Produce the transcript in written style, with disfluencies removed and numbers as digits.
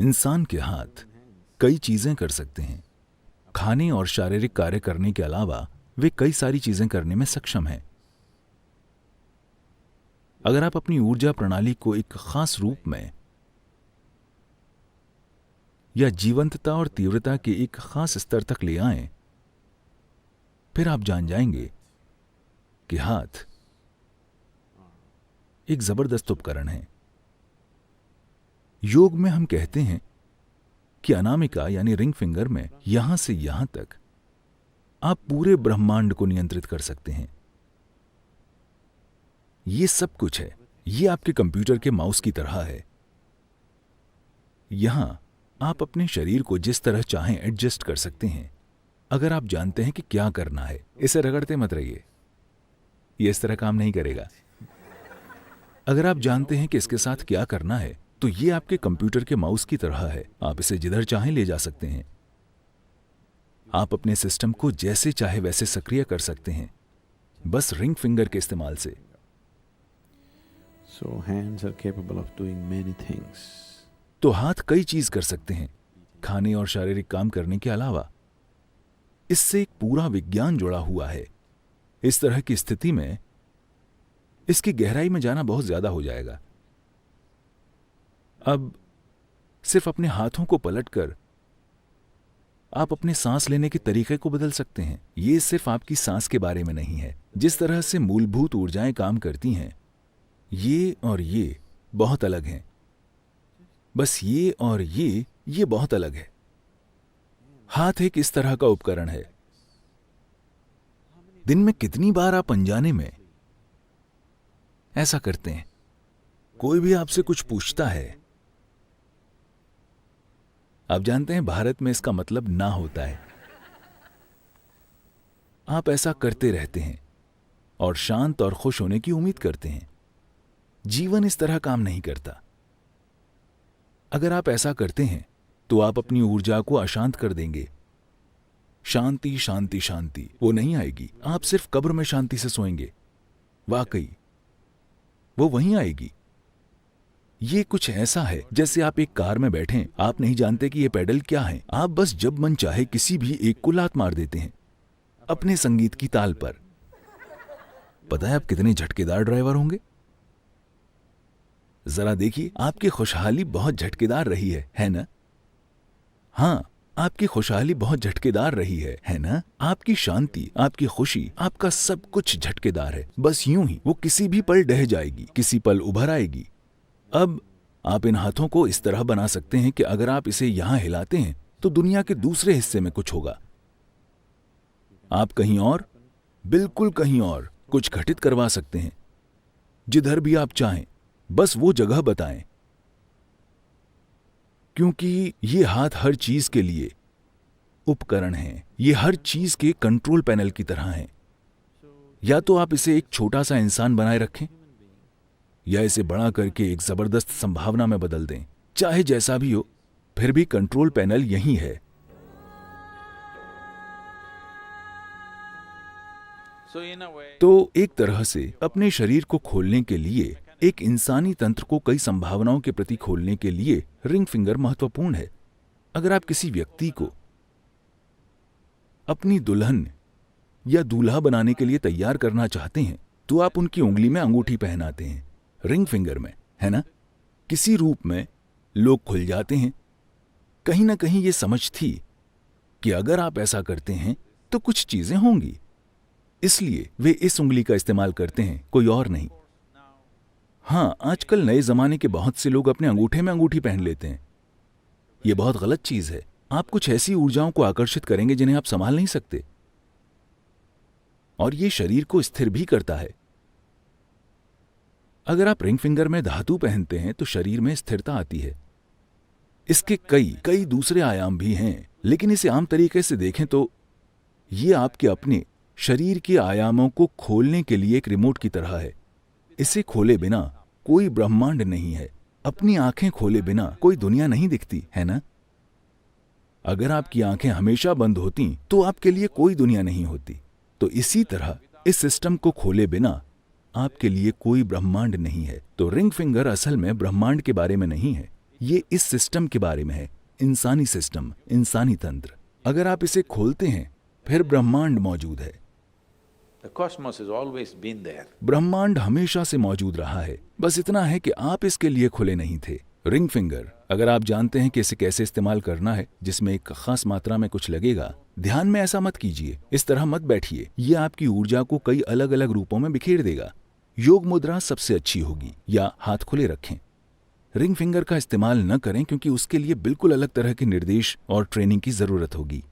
इंसान के हाथ कई चीजें कर सकते हैं। खाने और शारीरिक कार्य करने के अलावा वे कई सारी चीजें करने में सक्षम हैं। अगर आप अपनी ऊर्जा प्रणाली को एक खास रूप में या जीवंतता और तीव्रता के एक खास स्तर तक ले आएं, फिर आप जान जाएंगे कि हाथ एक जबरदस्त उपकरण है। योग में हम कहते हैं कि अनामिका यानी रिंग फिंगर में यहां से यहां तक आप पूरे ब्रह्मांड को नियंत्रित कर सकते हैं। ये सब कुछ है। ये आपके कंप्यूटर के माउस की तरह है। यहां आप अपने शरीर को जिस तरह चाहें एडजस्ट कर सकते हैं, अगर आप जानते हैं कि क्या करना है। इसे रगड़ते मत रहिए, यह इस तरह काम नहीं करेगा। अगर आप जानते हैं कि इसके साथ क्या करना है, तो ये आपके कंप्यूटर के माउस की तरह है। आप इसे जिधर चाहें ले जा सकते हैं। आप अपने सिस्टम को जैसे चाहे वैसे सक्रिय कर सकते हैं, बस रिंग फिंगर के इस्तेमाल से। So hands are capable of doing many things. तो हाथ कई चीज कर सकते हैं खाने और शारीरिक काम करने के अलावा। इससे एक पूरा विज्ञान जुड़ा हुआ है। इस तरह की स्थिति में इसकी गहराई में जाना बहुत ज्यादा हो जाएगा। अब सिर्फ अपने हाथों को पलटकर आप अपने सांस लेने के तरीके को बदल सकते हैं। यह सिर्फ आपकी सांस के बारे में नहीं है। जिस तरह से मूलभूत ऊर्जाएं काम करती हैं, ये और ये बहुत अलग हैं। बस ये और ये बहुत अलग है। हाथ एक इस तरह का उपकरण है। दिन में कितनी बार आप अनजाने में ऐसा करते हैं? कोई भी आपसे कुछ पूछता है, आप जानते हैं भारत में इसका मतलब ना होता है। आप ऐसा करते रहते हैं और शांत और खुश होने की उम्मीद करते हैं। जीवन इस तरह काम नहीं करता। अगर आप ऐसा करते हैं तो आप अपनी ऊर्जा को अशांत कर देंगे। शांति शांति शांति वो नहीं आएगी। आप सिर्फ कब्र में शांति से सोएंगे। वाकई वो वहीं आएगी। ये कुछ ऐसा है जैसे आप एक कार में बैठें, आप नहीं जानते कि ये पेडल क्या है। आप बस जब मन चाहे किसी भी एक को लात मार देते हैं अपने संगीत की ताल पर। पता है आप कितने झटकेदार ड्राइवर होंगे? जरा देखिए, आपकी खुशहाली बहुत झटकेदार रही है ना? हां, आपकी खुशहाली बहुत झटकेदार रही है ना? आपकी शांति, आपकी खुशी, आपका सब कुछ झटकेदार है। बस यूं ही वो किसी भी पल ढह जाएगी, किसी पल उभर आएगी। अब आप इन हाथों को इस तरह बना सकते हैं कि अगर आप इसे यहां हिलाते हैं तो दुनिया के दूसरे हिस्से में कुछ होगा। आप कहीं और, बिल्कुल कहीं और कुछ घटित करवा सकते हैं। जिधर भी आप चाहें, बस वो जगह बताएं। क्योंकि ये हाथ हर चीज के लिए उपकरण हैं। ये हर चीज के कंट्रोल पैनल की तरह हैं। या तो आप इसे एक छोटा सा इंसान बनाए रखें या इसे बड़ा करके एक जबरदस्त संभावना में बदल दें। चाहे जैसा भी हो, फिर भी कंट्रोल पैनल यही है। तो एक तरह से अपने शरीर को खोलने के लिए, एक इंसानी तंत्र को कई संभावनाओं के प्रति खोलने के लिए रिंग फिंगर महत्वपूर्ण है। अगर आप किसी व्यक्ति को अपनी दुल्हन या दूल्हा बनाने के लिए तैयार करना चाहते हैं तो आप उनकी उंगली में अंगूठी पहनाते हैं, रिंग फिंगर में, है ना? किसी रूप में लोग खुल जाते हैं। कहीं ना कहीं ये समझ थी कि अगर आप ऐसा करते हैं तो कुछ चीजें होंगी, इसलिए वे इस उंगली का इस्तेमाल करते हैं, कोई और नहीं। हां, आजकल नए जमाने के बहुत से लोग अपने अंगूठे में अंगूठी पहन लेते हैं। यह बहुत गलत चीज है। आप कुछ ऐसी ऊर्जाओं को आकर्षित करेंगे जिन्हें आप संभाल नहीं सकते, और यह शरीर को स्थिर भी करता है। अगर आप रिंग फिंगर में धातु पहनते हैं तो शरीर में स्थिरता आती है। इसके कई दूसरे आयाम भी हैं, लेकिन इसे आम तरीके से देखें तो यह आपके अपने शरीर के आयामों को खोलने के लिए एक रिमोट की तरह है। इसे खोले बिना कोई ब्रह्मांड नहीं है। अपनी आंखें खोले बिना कोई दुनिया नहीं दिखती, है ना? अगर आपकी आंखें हमेशा बंद होती तो आपके लिए कोई दुनिया नहीं होती। तो इसी तरह इस सिस्टम को खोले बिना आपके लिए कोई ब्रह्मांड नहीं है। तो रिंग फिंगर असल में ब्रह्मांड के बारे में नहीं है, ये इस सिस्टम के बारे में है, इंसानी सिस्टम, इंसानी तंत्र। अगर आप इसे खोलते हैं, फिर ब्रह्मांड मौजूद है। The cosmos has always been there. ब्रह्मांड हमेशा से मौजूद रहा है, बस इतना है कि आप इसके लिए खुले नहीं थे। रिंग फिंगर, अगर आप जानते हैं कि इसे कैसे इस्तेमाल करना है, जिसमें एक खास मात्रा में कुछ लगेगा, ध्यान में ऐसा मत कीजिए, इस तरह मत बैठिए, ये आपकी ऊर्जा को कई अलग अलग रूपों में बिखेर देगा। योग मुद्रा सबसे अच्छी होगी, या हाथ खुले रखें। रिंग फिंगर का इस्तेमाल न करें क्योंकि उसके लिए बिल्कुल अलग तरह के निर्देश और ट्रेनिंग की जरूरत होगी।